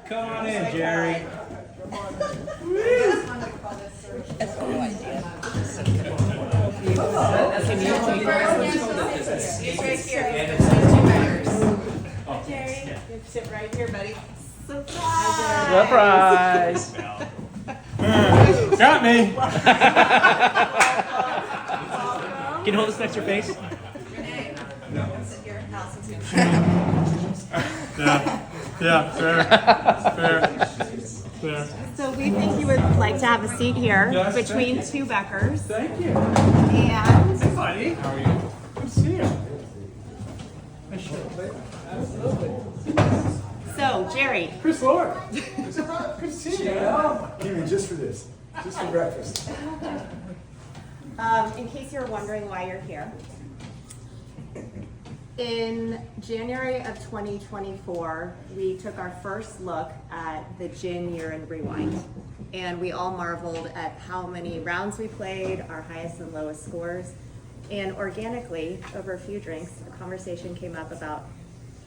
Come on in, Jerry. That's no idea. Jerry, you sit right here, buddy. Surprise! Got me! Can you hold this next to your face? Renee, sit here. Allison's here. Yeah, fair. So we think you would like to have a seat here between two Beckers. Thank you. And Buddy, how are you? Good to see you. so, Jerry, Chris Lord. Good to see you. Came in just for this, just for breakfast. in case you're wondering why you're here, in January of 2024, we took our first look at the Gin Year in Rewind. And we all marveled at how many rounds we played, our highest and lowest scores. And organically, over a few drinks, a conversation came up about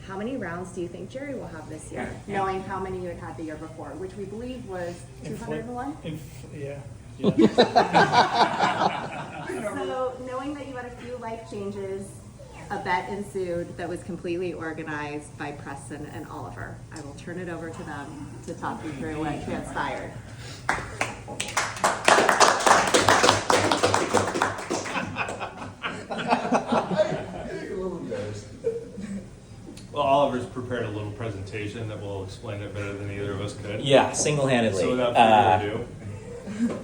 how many rounds do you think Jerry will have this year? Knowing how many you had had the year before, which we believe was 201? Yeah. So knowing that you had a few life changes, a bet ensued that was completely organized by Preston and Oliver. I will turn it over to them to talk you through what transpired. Well, Oliver's prepared a little presentation that will explain it better than either of us could. Yeah, single-handedly. So without further ado,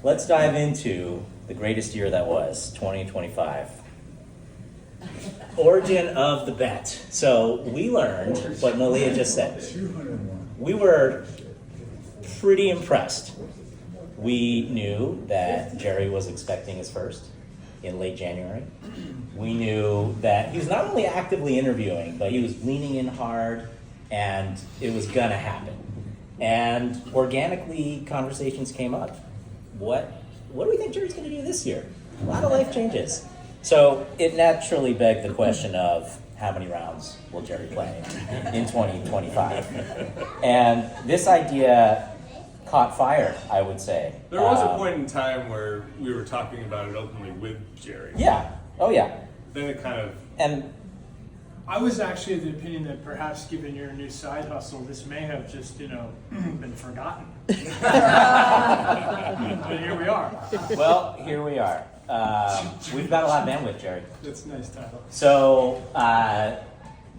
Let's dive into the greatest year that was, 2025. Origin of the bet. So we learned what Malia just said. We were pretty impressed. We knew that Jerry was expecting his first in late January. We knew that he was not only actively interviewing, but he was leaning in hard, and it was gonna happen. And organically, conversations came up. What do we think Jerry's gonna do this year? A lot of life changes. So it naturally begged the question of how many rounds will Jerry play in 2025? And this idea caught fire, I would say. there was a point in time where we were talking about it openly with Jerry. Yeah. Oh, yeah. Then it kind of, And I was actually of the opinion that perhaps given your new side hustle, this may have just, been forgotten. But here we are. well, here we are. We've got a lot of bandwidth, Jerry. That's a nice title. So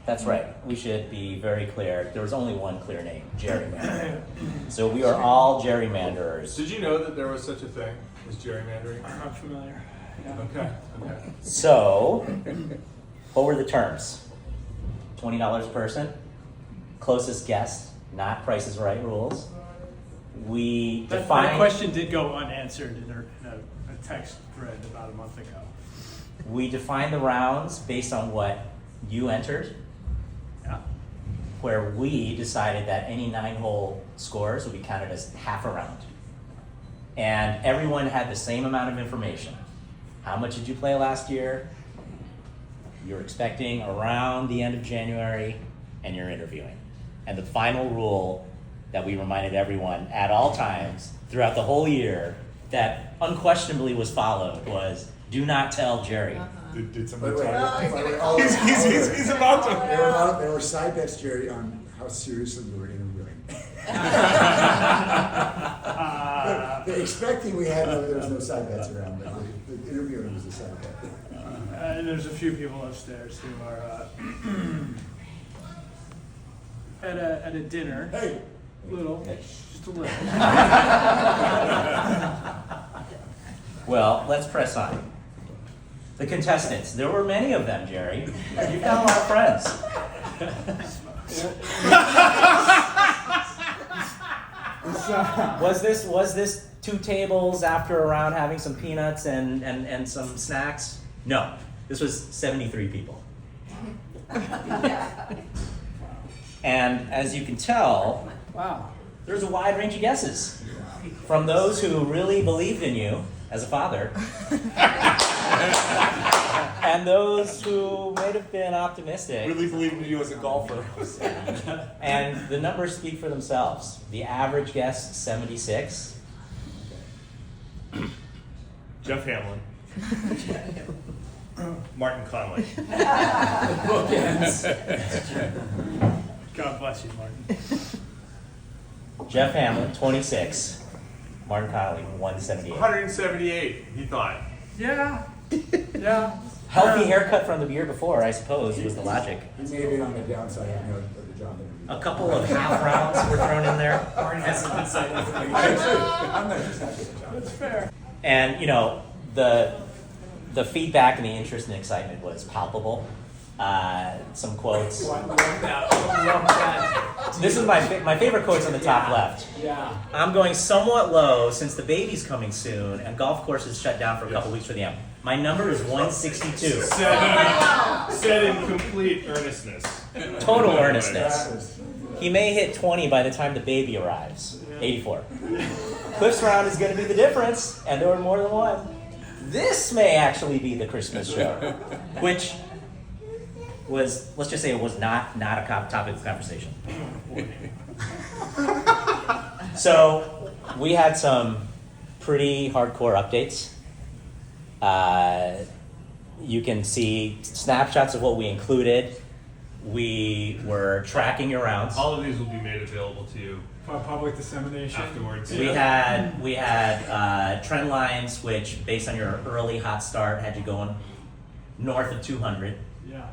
that's right. We should be very clear. There was only one clear name, Jerrymander. So we are all gerrymanderers. did you know that there was such a thing as gerrymandering? I'm familiar. Yeah. Okay. So, what were the terms? $20 a person, closest guess, not Price is Right rules. We That defined. question did go unanswered in a text thread about a month ago. We defined the rounds based on what you entered, Yeah. where we decided that any 9-hole scores would be counted as half a round. And everyone had the same amount of information. How much did you play last year? You're expecting around the end of January, and you're interviewing. And the final rule that we reminded everyone at all times throughout the whole year that unquestionably was followed was, do not tell Jerry. Did somebody Wait, try wait, to? wait, all- He's about to. There were side bets, Jerry, on how seriously we were interviewing. They're expecting we had there was no side bets around, but the interviewing was the side bet. And there's a few people upstairs who are at a dinner. Hey, Little, just a little. Well, let's press on. The contestants, there were many of them, Jerry. You've got a lot of friends. Was this 2 tables after a round having some peanuts and some snacks? No, this was 73 people. And as you can tell, Wow. there's a wide range of guesses. From those who really believed in you as a father, And those who might have been optimistic. Really believed in you as a golfer. And the numbers speak for themselves. The average guess, 76. Jeff Hamlin. Martin Conley. God bless you, Martin. Jeff Hamlin, 26. Martin Connolly, 178. 178, he thought. Yeah. Yeah. Healthy haircut from the year before, I suppose, was the logic. He may have been on the downside of the job interview. A couple of half rounds were thrown in there. I'm not just happy with the job. That's fair. And, you know, the feedback and the interest and excitement was palpable. Some quotes. This is my favorite quotes on the top left. Yeah. I'm going somewhat low since the baby's coming soon and golf courses shut down for a couple weeks for the M. My number is 162. Said in complete earnestness. Total earnestness. He may hit 20 by the time the baby arrives. 84. Cliff's round is going to be the difference, and there were more than one. This may actually be the Christmas show, which was, let's just say it was not a topic of conversation. So we had some pretty hardcore updates. You can see snapshots of what we included. We were tracking your rounds. All of these will be made available to you For public dissemination. afterwards. We had trend lines which, based on your early hot start, had you going north of 200. Yeah.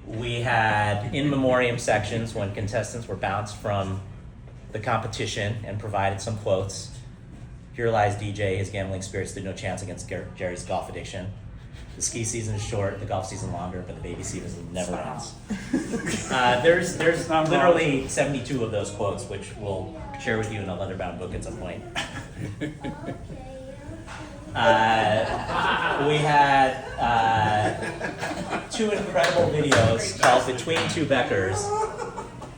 We had in memoriam sections when contestants were bounced from the competition and provided some quotes. Here lies DJ, his gambling spirit stood no chance against Jerry's golf addiction. The ski season is short, the golf season longer, but the baby season never ends. There's literally 72 of those quotes, which we'll share with you in a leather-bound book at some point. We had two incredible videos called Between Two Beckers,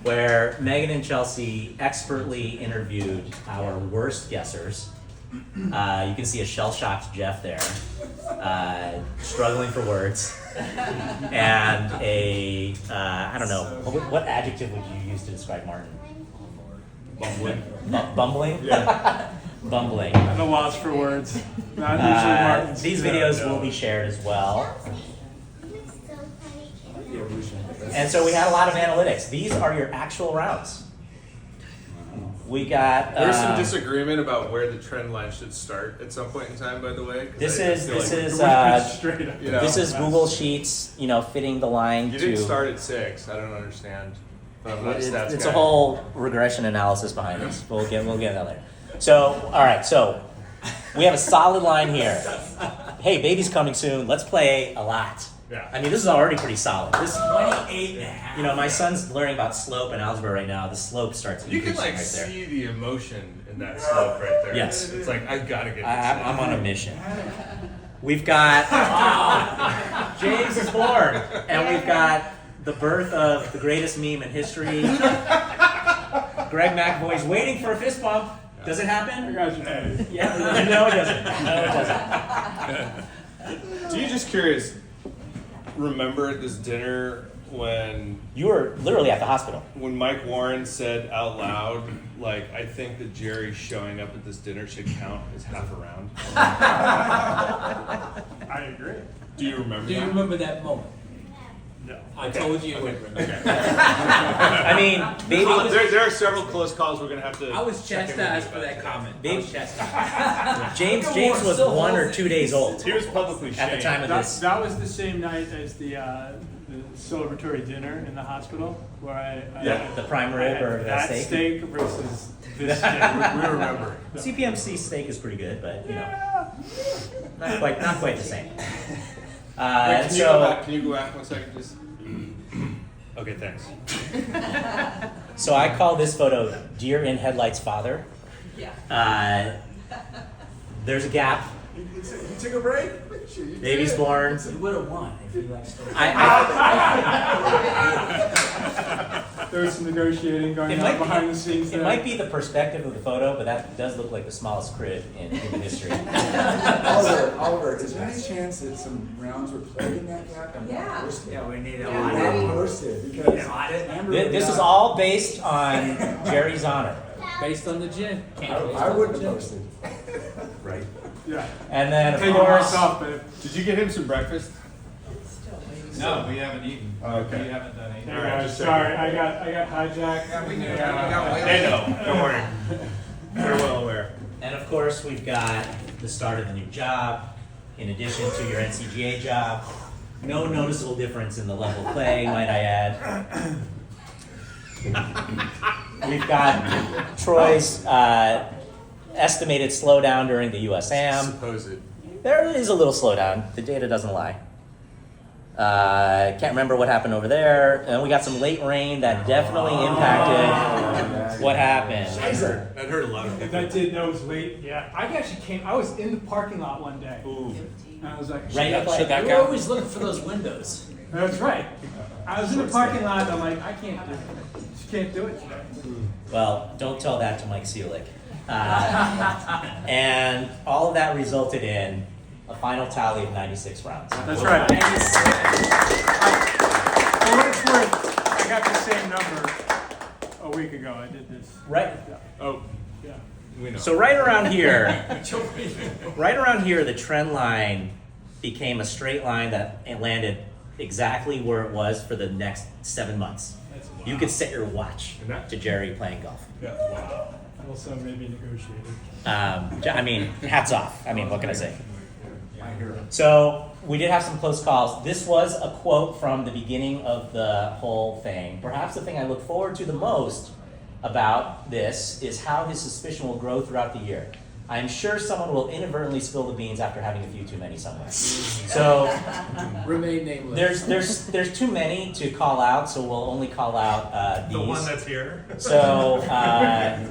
where Megan and Chelsea expertly interviewed our worst guessers. You can see a shell-shocked Jeff there, struggling for words, and I don't know, what adjective would you use to describe Martin? Bumbling. Bumbling? Yeah. Bumbling. I'm a loss for words. Not usually Martin's. These videos will be shared as well. And so we had a lot of analytics. These are your actual rounds. We got. There's some disagreement about where the trend line should start at some point in time, by the way. This is Straight up. You know, this is Google Sheets. You know, fitting the line You to. didn't start at 6. I don't understand. But I'm not a stats It's guy. a whole regression analysis behind this. We'll get that later. So, all right. So we have a solid line here. Hey, baby's coming soon. Let's play a lot. Yeah. I mean, this is already pretty solid. This 28.5. You know, my son's learning about slope and algebra right now. The slope starts. You can increasing like right there. see the emotion in that slope right there. Yes. It's like, I gotta get this. I'm on a mission. We've got James is born, and we've got the birth of the greatest meme in history. Greg McAvoy's waiting for a fist bump. Does it happen? Yeah. No, it doesn't. No, it doesn't. Do you just curious, remember at this dinner when You were literally at the hospital. Mike Warren said out loud, like, I think that Jerry showing up at this dinner should count as half a round? I agree. Do you remember Do you that? remember that moment? No. I told you you would remember. I mean, baby. There are several close calls we're gonna have to. I was check in with chastised you for about that comment. I Babe- was chastised. James was 1 or 2 days old He was publicly at shamed. the time of this. That was the same night as the celebratory dinner in the hospital where I The prime rib or the that steak. steak versus this steak. We remember. CPMC steak is pretty good, but you know, not quite the same. Wait, And can you go so, back? Can you go back 1 second, just? Okay, thanks. so I call this photo "Deer in Headlights Father." Yeah. There's a gap. You took a break? Sure you Baby's did. born. You would have won if you like stole. There was some negotiating going on behind the scenes It there. might be the perspective of the photo, but that does look like the smallest crib in human history. Oliver, is there any chance that some rounds were played in that gap? and not Yeah. posted? Yeah, we need They a were audit. not posted because Amber. This is all based on Jerry's honor. Based on the gin. I wouldn't have posted. Right. Yeah. And then, of Take it course, myself, but Did you get him some breakfast? No, we haven't eaten. Okay. We haven't done anything. hey guys, sorry, I got hijacked. Yeah, we got way They know, don't worry. They're well aware. and of course, we've got the start of the new job, in addition to your NCGA job. No noticeable difference in the level of play, might I add. We've got Troy's estimated slowdown during the USAM. Supposed. There is a little slowdown. The data doesn't lie. Can't remember what happened over there. And we got some late rain that definitely impacted what happened. That hurt a lot of people. That was late. Yeah, I actually came. I was in the parking lot one day. Ooh. And I was like, Right up Should that like, count? always looking for those windows. That's right. I was in the parking lot. And I'm like, I can't do it. Just can't do it today. well, don't tell that to Mike Seelig. And all of that resulted in a final tally of 96 rounds. That's right. For what it's worth, I got the same number a week ago. I did this. Right. Oh, Yeah. we know. So right around here, the trend line became a straight line that landed exactly where it was for the next 7 months. That's You could set your watch to Jerry playing golf. Yeah. Wow. Also, maybe negotiated. I mean, hats off. I mean, what can I say? So we did have some close calls. This was a quote from the beginning of the whole thing. Perhaps the thing I look forward to the most about this is how his suspicion will grow throughout the year. I am sure someone will inadvertently spill the beans after having a few too many somewhere. So Remain nameless. there's too many to call out, so we'll only call out these. The one that's here. So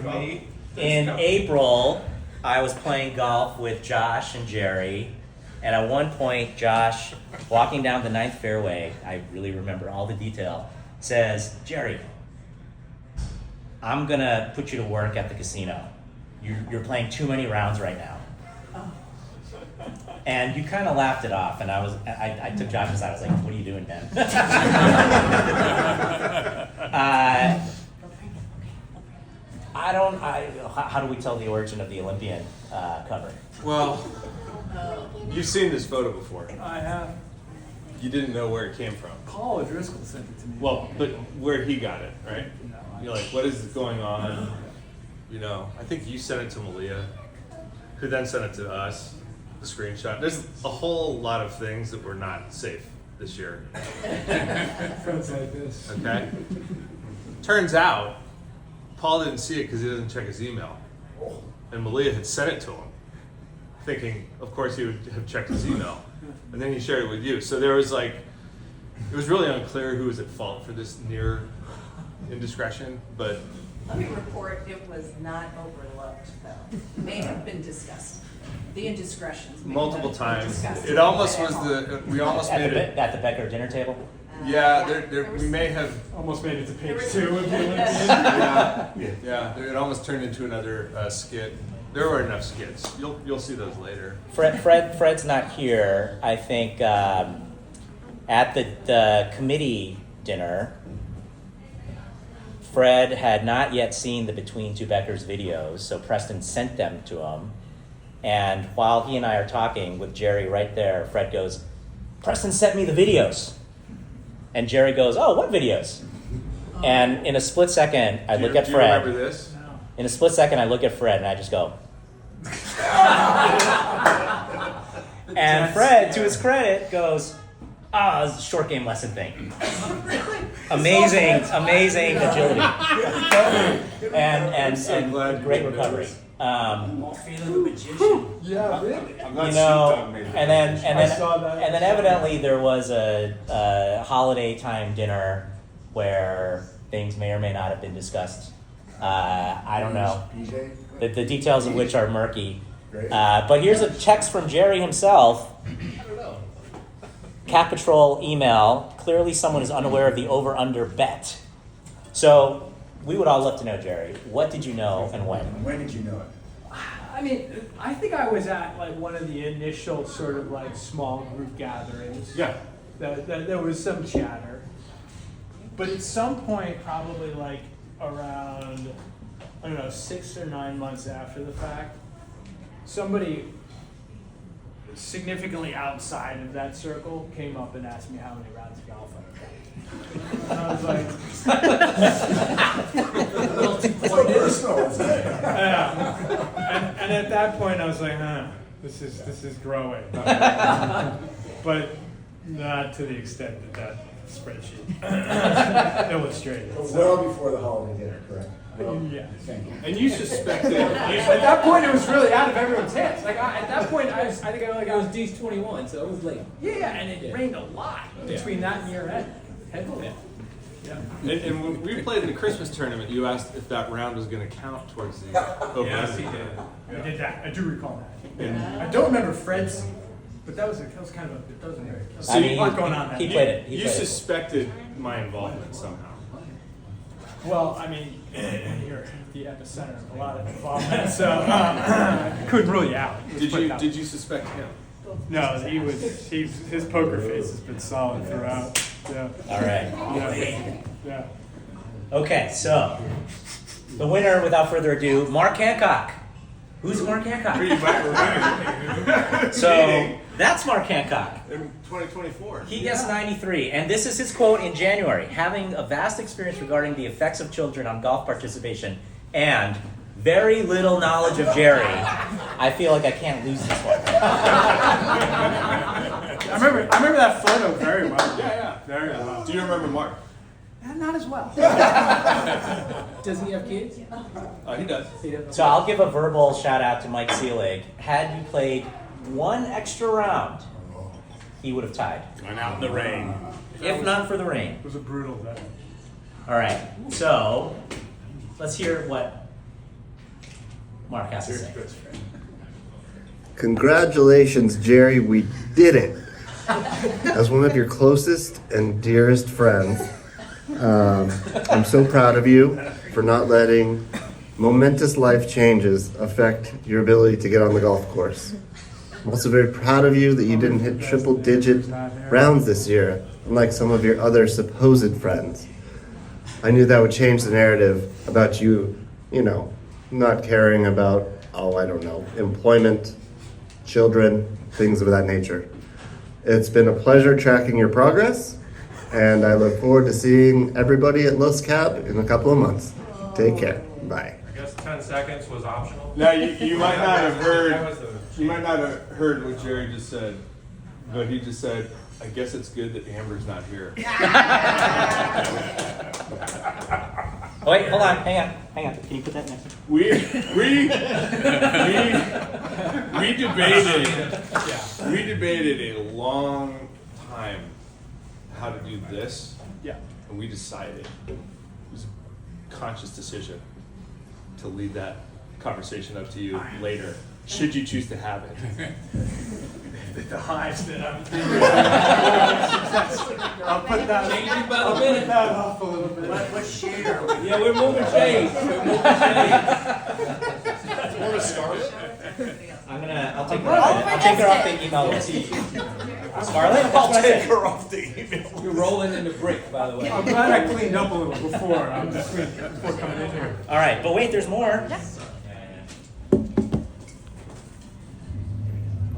Me. in April, I was playing golf with Josh and Jerry, and at one point, Josh, walking down the 9th fairway, I really remember all the detail, says, "Jerry, I'm gonna put you to work at the casino. You're playing too many rounds right now." And you kind of laughed it off, and I took Josh aside. I was like, "What are you doing, man?" How do we tell the origin of the Olympian cover? Well, you've seen this photo before. I have. You didn't know where it came from. Paul O'Driscoll sent it to me. Well, but where he got it, right? No, You're like, what is going on? You know, I think you sent it to Malia, who then sent it to us, the screenshot. There's a whole lot of things that were not safe this year, friends like this. okay? Turns out, Paul didn't see it because he doesn't check his email. And Malia had sent it to him, thinking, of course, he would have checked his email. And then he shared it with you. So there was like, it was really unclear who was at fault for this near indiscretion, but Let me report, it was not overlooked, though. May have been discussed. The indiscretions. may multiple have been times. discussed It almost at was home. we almost made it. At the Becker dinner table? Yeah, there we was- may have. Almost made it to There page was- 2 of the Olympian. Yeah, it almost turned into another skit. There were enough skits. You'll see those later. Fred's not here. I think at the committee dinner, Fred had not yet seen the Between Two Beckers videos, so Preston sent them to him. And while he and I are talking with Jerry right there, Fred goes, "Preston sent me the videos." And Jerry goes, "Oh, what videos?" And in a split second, I look at Do you Fred. remember this? In a split second, I look at Fred and I just go. And Fred, to his credit, goes, "Ah, it's a short game lesson thing." Amazing agility. And so glad great you recovery. Feeling the magician. Yeah, really? I'm not You know, made and then I saw that. and then evidently there was a holiday time dinner where things may or may not have been discussed. I don't know. PJ? The details of which are murky. Great. But here's a text from Jerry himself. Cat Patrol email. Clearly someone is unaware of the over-under bet. So we would all love to know, Jerry, what did you know and when? When did you know it? I mean, I think I was at like one of the initial sort of like small group gatherings. Yeah. That there was some chatter. But at some point, probably like around, I don't know, 6 or 9 months after the fact, somebody significantly outside of that circle came up and asked me how many rounds of golf I had. And I was like, So personal, isn't it? yeah. And at that point, I was like, this is growing. But not to the extent that spreadsheet illustrated. But So, well before the holiday dinner, correct? yeah. Thank you. And you suspected. At that point, it was really out of everyone's hands. Like at that point, I think I It was D's 21, so it was late. yeah, and it rained a lot between that and year end. Heavily. Yeah. And when we played in the Christmas tournament, you asked if that round was going to count towards the over. Yes, he did. I did that. I do recall that. And I don't remember Fred's, but that was kind of a I mean, lot going on he there. played it. He you played it. suspected my involvement somehow. Well, I mean, you're the epicenter of a lot of involvement, so I couldn't rule you out. Did you suspect him? No, his poker face has been solid throughout. Yeah. All right. Yeah. Okay, so the winner, without further ado, Mark Hancock. Who's Mark Hancock? So that's Mark Hancock. In 2024. He gets 93, and this is his quote in January: having a vast experience regarding the effects of children on golf participation and very little knowledge of Jerry, I feel like I can't lose this one. I remember that photo very well. Yeah. Very well. Do you remember Mark? Not as well. Does he have kids? He does. He does. So I'll give a verbal shout out to Mike Seelig. Had you played one extra round, he would have tied. Went out in the rain. If not for the rain. It was a brutal day. All right, so let's hear what Mark has to say. Congratulations, Jerry, we did it. As one of your closest and dearest friends, I'm so proud of you for not letting momentous life changes affect your ability to get on the golf course. I'm also very proud of you that you didn't hit triple-digit rounds this year, unlike some of your other supposed friends. I knew that would change the narrative about you, not caring about, employment, children, things of that nature. It's been a pleasure tracking your progress, and I look forward to seeing everybody at Los Cab in a couple of months. Take care. Bye. I guess 10 seconds was optional. Now you might not have That heard. was the- You might not have heard what Jerry just said, but he just said, "I guess it's good that Amber's not here." Oh, wait, hold on, hang on. Can you put that next? We debated a long time how to do this, Yeah. and we decided it was a conscious decision to leave that conversation up to you later, should you choose to have it. The highs that I'm I'll put that. Changing by the I'll put minute. that off a little bit. What shade are we? Yeah, we're moving shades. We're moving shades. I'll take her off the email list. Scarlett? I'll take her off the email. You're rolling in the brick, by the way. I'm glad I cleaned up a little before. I'm just before coming in here. All right, but wait, there's more.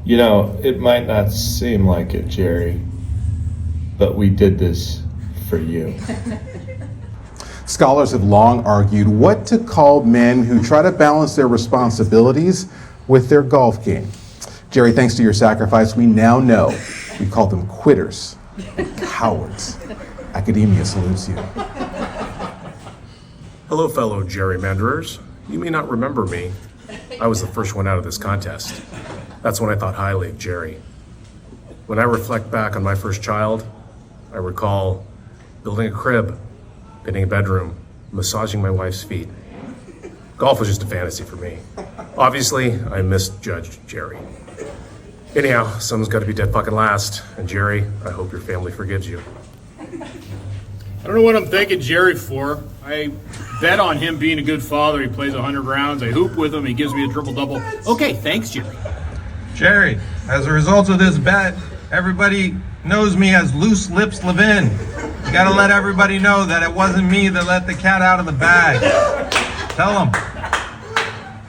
It might not seem like it, Jerry, but we did this for you. Scholars have long argued what to call men who try to balance their responsibilities with their golf game. Jerry, thanks to your sacrifice, we now know we call them quitters, cowards. Academia salutes you. Hello, fellow gerrymanderers. You may not remember me. I was the first one out of this contest. That's when I thought highly of Jerry. When I reflect back on my first child, I recall building a crib, painting a bedroom, massaging my wife's feet. Golf was just a fantasy for me. Obviously, I misjudged Jerry. Anyhow, someone's got to be dead fucking last. And Jerry, I hope your family forgives you. I don't know what I'm thanking Jerry for. I bet on him being a good father. He plays 100 rounds. I hoop with him. He gives me a triple-double. Okay, thanks, Jerry. Jerry, as a result of this bet, everybody knows me as Loose Lips Levin. You gotta let everybody know that it wasn't me that let the cat out of the bag. Tell them.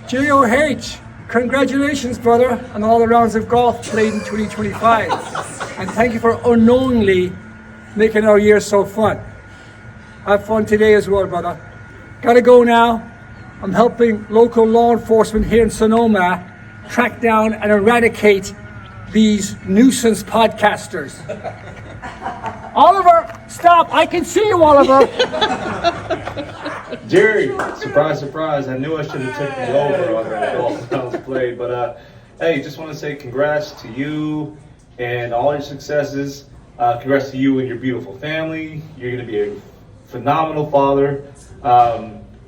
JOH, congratulations, brother, on all the rounds of golf played in 2025. And thank you for unknowingly making our year so fun. Have fun today as well, brother. Gotta go now. I'm helping local law enforcement here in Sonoma track down and eradicate these nuisance podcasters. Oliver, stop! I can see you, Oliver! Jerry, surprise, surprise. I knew I should have took the over on that golf rounds played, but hey, just want to say congrats to you and all your successes. Congrats to you and your beautiful family. You're going to be a phenomenal father.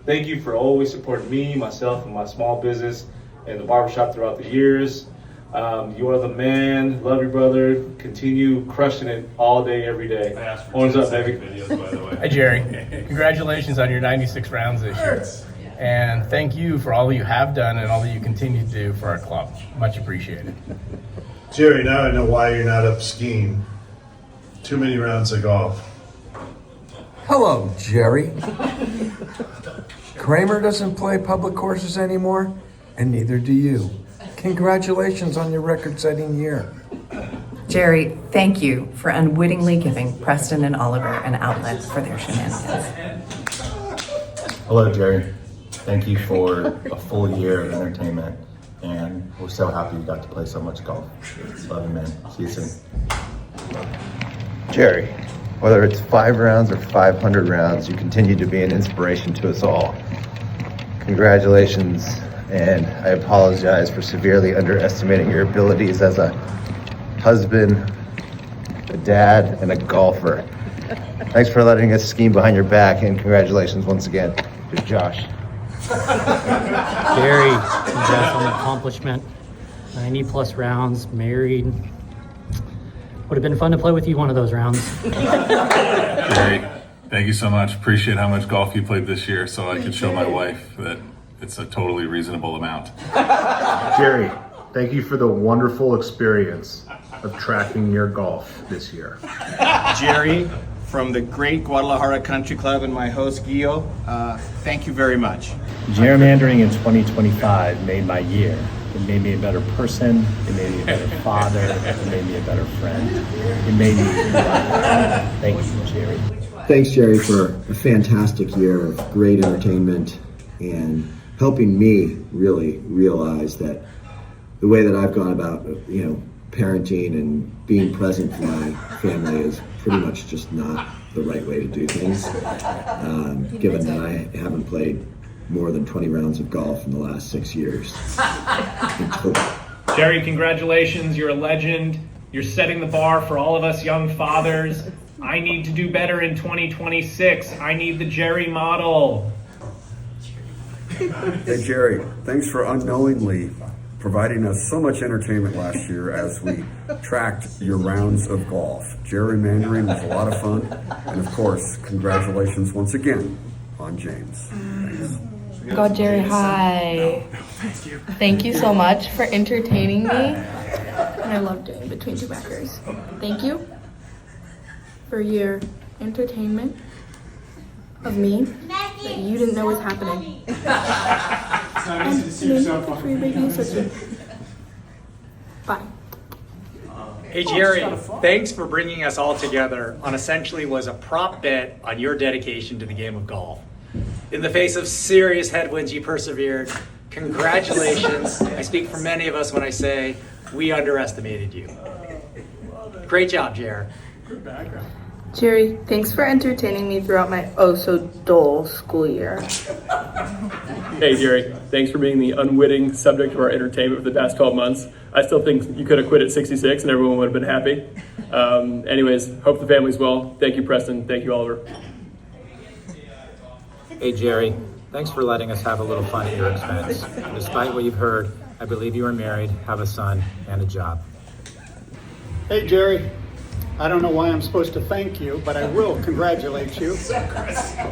Thank you for always supporting me, myself, and my small business and the barbershop throughout the years. You are the man. Love you, brother. Continue crushing it all day, every day. Horns up, baby. Videos, by the way. Hi, Jerry. Congratulations on your 96 rounds this year. And thank you for all that you have done and all that you continue to do for our club. Much appreciated. Jerry, now I know why you're not up skiing. Too many rounds of golf. Hello, Jerry. Kramer doesn't play public courses anymore, and neither do you. Congratulations on your record-setting year. Jerry, thank you for unwittingly giving Preston and Oliver an outlet for their shenanigans. Hello, Jerry. Thank you for a full year of entertainment, and we're so happy you got to play so much golf. Love you, man. See you soon. Jerry, whether it's 5 rounds or 500 rounds, you continue to be an inspiration to us all. Congratulations, and I apologize for severely underestimating your abilities as a husband, a dad, and a golfer. Thanks for letting us scheme behind your back, and congratulations once again to Josh. Jerry, congrats on the accomplishment. 90+ rounds, married. Would have been fun to play with you one of those rounds. Jerry, thank you so much. Appreciate how much golf you played this year so I could show my wife that it's a totally reasonable amount. Jerry, thank you for the wonderful experience of tracking your golf this year. Jerry, from the great Guadalajara Country Club and my host, Guillo, thank you very much. Jerrymandering in 2025 made my year. It made me a better person, it made me a better father, it made me a better friend. It made me Thank you, Jerry. Thanks, Jerry, for a fantastic year of great entertainment and helping me really realize that the way that I've gone about, parenting and being present for my family is pretty much just not the right way to do things. Given that I haven't played more than 20 rounds of golf in the last 6 years. Jerry, congratulations. You're a legend. You're setting the bar for all of us young fathers. I need to do better in 2026. I need the Jerry model. Hey, Jerry, thanks for unknowingly providing us so much entertainment last year as we tracked your rounds of golf. Jerrymandering was a lot of fun. And of course, congratulations once again on James. Thanks. God, Jerry, hi. Thank you so much for entertaining me. And I love doing Between Two Backers. Thank you for your entertainment of me that you didn't know was happening. And for your big news. Bye. Hey Jerry, thanks for bringing us all together on essentially was a prop bet on your dedication to the game of golf. In the face of serious headwinds, you persevered. Congratulations. I speak for many of us when I say we underestimated you. Great job, Jer. Good background. Jerry, thanks for entertaining me throughout my oh-so-dull school year. Hey Jerry, thanks for being the unwitting subject of our entertainment for the past 12 months. I still think you could have quit at 66 and everyone would have been happy. Anyways, hope the family's well. Thank you, Preston. Thank you, Oliver. Hey Jerry, thanks for letting us have a little fun at your expense. Despite what you've heard, I believe you are married, have a son, and a job. Hey Jerry, I don't know why I'm supposed to thank you, but I will congratulate you.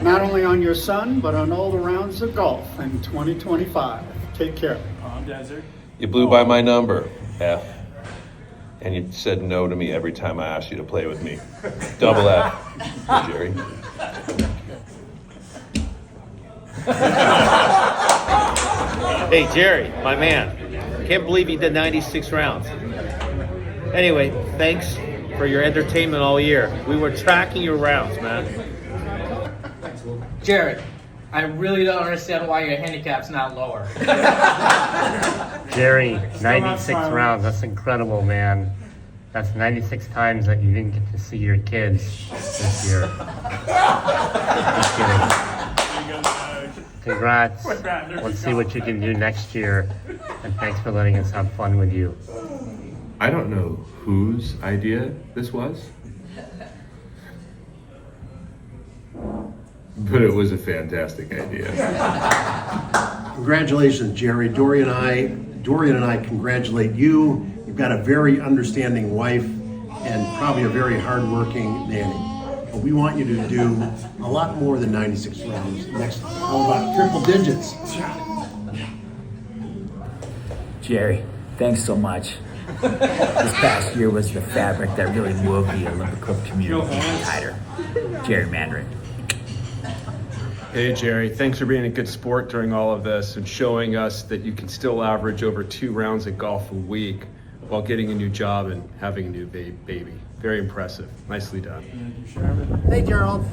Not only on your son, but on all the rounds of golf in 2025. Take care. You blew by my number, F. And you said no to me every time I asked you to play with me. Double F, Jerry. Hey, Jerry, my man. Can't believe you did 96 rounds. Anyway, thanks for your entertainment all year. We were tracking your rounds, man. Jared, I really don't understand why your handicap's not lower. Jerry, 96 rounds. That's incredible, man. That's 96 times that you didn't get to see your kids this year. Just kidding. Congrats. Let's see what you can do next year. And thanks for letting us have fun with you. I don't know whose idea this was, but it was a fantastic idea. Congratulations, Jerry. Dorian and I congratulate you. You've got a very understanding wife and probably a very hardworking nanny. But we want you to do a lot more than 96 rounds next time. How about triple digits? Jerry, thanks so much. This past year was the fabric that really wove the Olympic Club community even tighter. Jerrymandering. Hey Jerry, thanks for being a good sport during all of this and showing us that you can still average over 2 rounds of golf a week while getting a new job and having a new baby. Very impressive. Nicely done. Hey Gerald,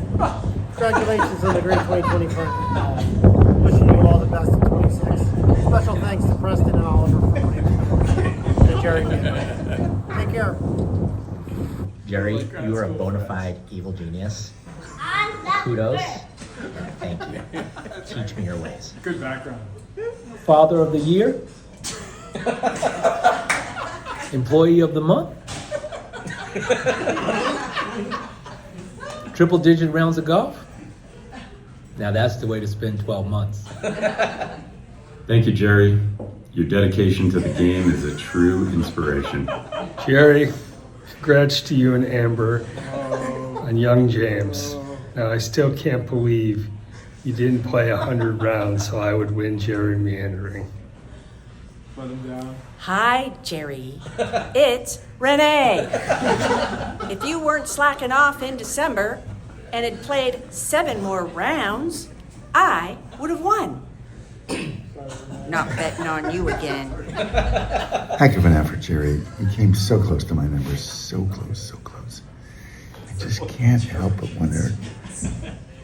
congratulations on the great 2025. Wishing you all the best in 26. Special thanks to Preston and Oliver for putting the Jerry. Take care. Jerry, you are a bona fide evil genius. Kudos. Thank you. Teach me your ways. Good background. Father of the Year, Employee of the Month, triple digit rounds of golf. Now that's the way to spend 12 months. Thank you, Jerry. Your dedication to the game is a true inspiration. Jerry, congrats to you and Amber and young James. Now, I still can't believe you didn't play 100 rounds so I would win Jerrymandering. Hi, Jerry. It's Renee. If you weren't slacking off in December and had played 7 more rounds, I would have won. Not betting on you again. Heck of an effort, Jerry. You came so close to my numbers. So close, so close. I just can't help but wonder,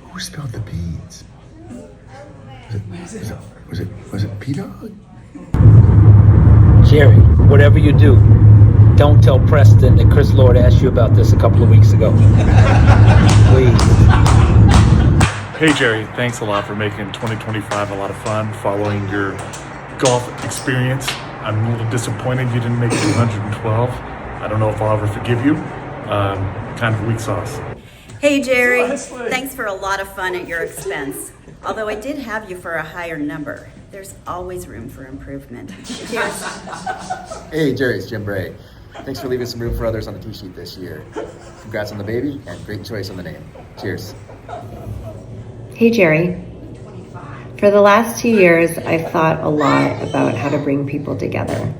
who spilled the beans? Was it P-Dog? Jerry, whatever you do, don't tell Preston that Chris Lord asked you about this a couple of weeks ago. Please. Hey Jerry, thanks a lot for making 2025 a lot of fun following your golf experience. I'm a little disappointed you didn't make it 212. I don't know if I'll ever forgive you. Kind of weak sauce. Hey Jerry, thanks for a lot of fun at your expense. Although I did have you for a higher number, there's always room for improvement. Cheers. Hey Jerry, it's Jim Bray. Thanks for leaving some room for others on the tee sheet this year. Congrats on the baby and great choice on the name. Cheers. Hey Jerry, for the last 2 years, I've thought a lot about how to bring people together.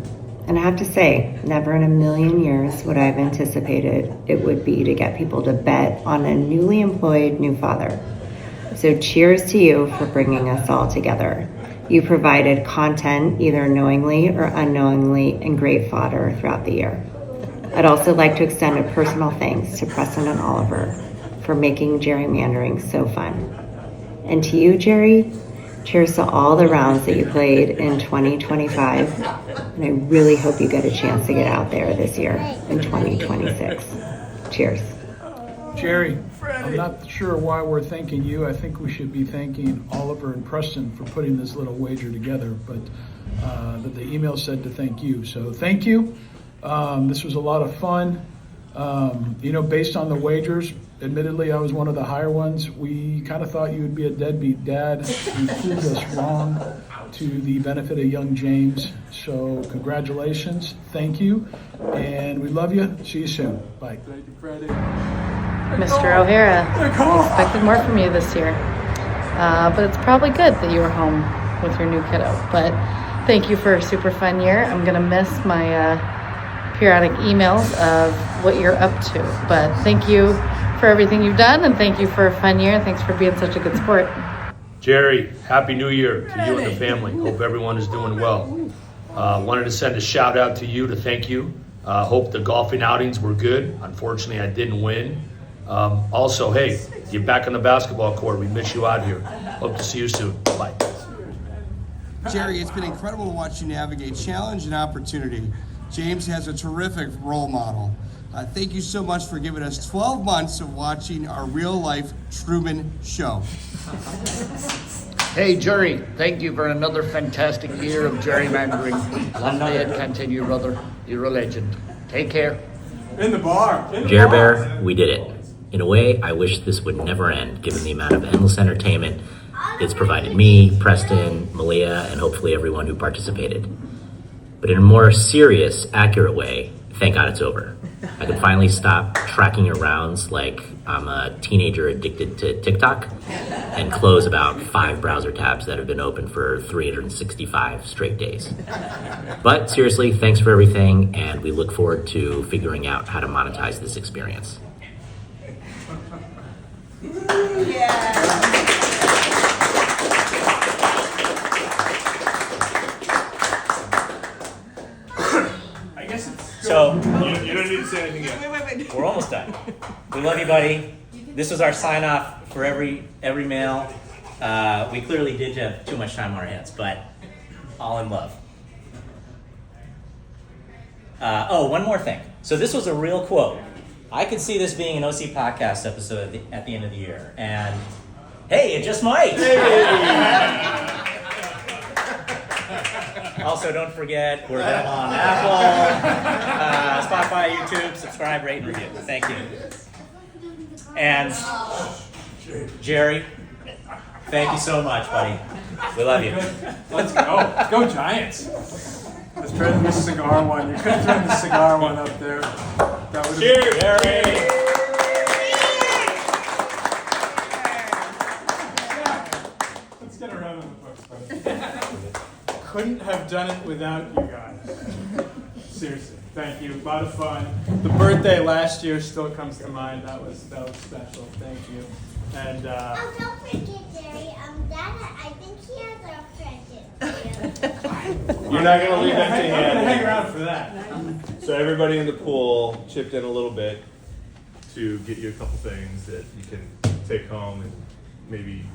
And I have to say, never in a million years would I have anticipated it would be to get people to bet on a newly employed new father. So cheers to you for bringing us all together. You provided content either knowingly or unknowingly and great fodder throughout the year. I'd also like to extend a personal thanks to Preston and Oliver for making Jerrymandering so fun. And to you, Jerry, cheers to all the rounds that you played in 2025. And I really hope you get a chance to get out there this year in 2026. Cheers. Jerry, I'm not sure why we're thanking you. I think we should be thanking Oliver and Preston for putting this little wager together, but the email said to thank you. So thank you. This was a lot of fun. Based on the wagers, admittedly, I was one of the higher ones. We kind of thought you would be a deadbeat dad. You proved us wrong. to the benefit of young James. So congratulations, thank you, and we love you. See you soon. Bye. Mr. O'Hara, I expected more from you this year, but it's probably good that you were home with your new kiddo. But thank you for a super fun year. I'm gonna miss my periodic emails of what you're up to, but thank you for everything you've done, and thank you for a fun year. Thanks for being such a good sport. Jerry, Happy New Year to you and the family. Hope everyone is doing well. Wanted to send a shout out to you to thank you. Hope the golfing outings were good. Unfortunately, I didn't win. Also, hey, get back on the basketball court. We miss you out here. Hope to see you soon. Bye. Jerry, it's been incredible to watch you navigate challenge and opportunity. James has a terrific role model. Thank you so much for giving us 12 months of watching our real-life Truman Show. Hey, Jerry, thank you for another fantastic year of gerrymandering. Long may it continue, brother. You're a legend. Take care. In the bar. Jer Bear, we did it. In a way, I wish this would never end, given the amount of endless entertainment it's provided me, Preston, Malia, and hopefully everyone who participated. But in a more serious, accurate way, thank God it's over. I can finally stop tracking your rounds like I'm a teenager addicted to TikTok and close about 5 browser tabs that have been open for 365 straight days. But seriously, thanks for everything, and we look forward to figuring out how to monetize this experience. So You don't need to say anything yet. wait. We're almost done. We love you, buddy. This was our sign off for every male. We clearly did have too much time on our hands, but all in love. One more thing. So this was a real quote. I could see this being an OC podcast episode at the end of the year, and hey, it just might. Also, don't forget, we're available on Apple, Spotify, YouTube. Subscribe, rate, and review. Thank you. And Jerry, thank you so much, buddy. We love you. Let's go. Let's go Giants. Let's try the cigar one. You could have thrown the cigar one up there. That would Cheers, Jerry. Let's get a round of the books. Couldn't have done it without you guys. Seriously, thank you. A lot of fun. The birthday last year still comes to mind. That was special. Thank you. And don't forget, Jerry. Dad, I think he has a present. You're not going to leave I'm empty gonna handed. hang around for that. So everybody in the pool chipped in a little bit to get you a couple things that you can take home and maybe,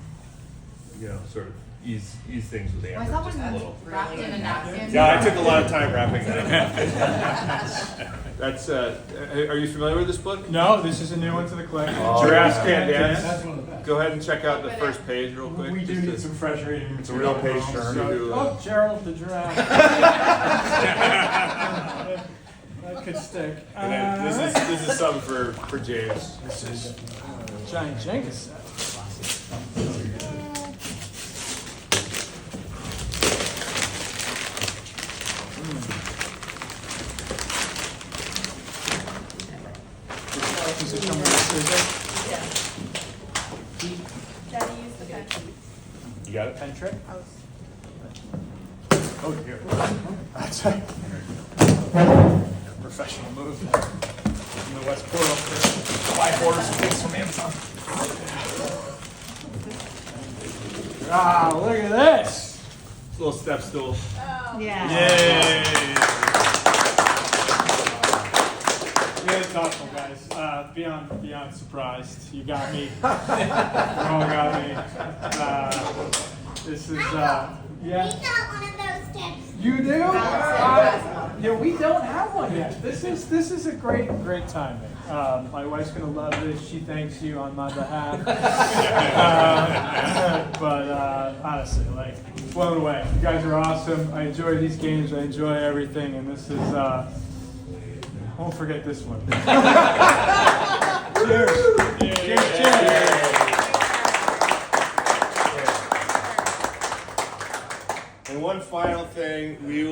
sort of ease things with Amber just a little. Wrapped in a napkin. Yeah, I took a lot of time wrapping that. That's. Are you familiar with this book? No, this is a new one to the collection. Giraffes Can't That's one of the Dance. best. Go ahead and check out the first page real quick. We do need some fresh reading. It's a real page turner. Oh, Gerald the giraffe. That could stick. And then this is some for James. This is Giant Jenga set. Does it come with a scissor? Daddy used the pen. You got it? Pen trick? Oh, dear. That's a professional move. In the West Portal. Five orders of things from Amazon. Ah, look at this. Little step stool. Yay. Really thoughtful, guys. Beyond surprised. You got me. You all got me. This is, yeah. We got one of those steps. You do? Yeah, we don't have one yet. This is a great timing. My wife's gonna love this. She thanks you on my behalf. But honestly, blown away. You guys are awesome. I enjoy these games. I enjoy everything, and this is. Won't forget this one. Cheers. Cheers. thing. We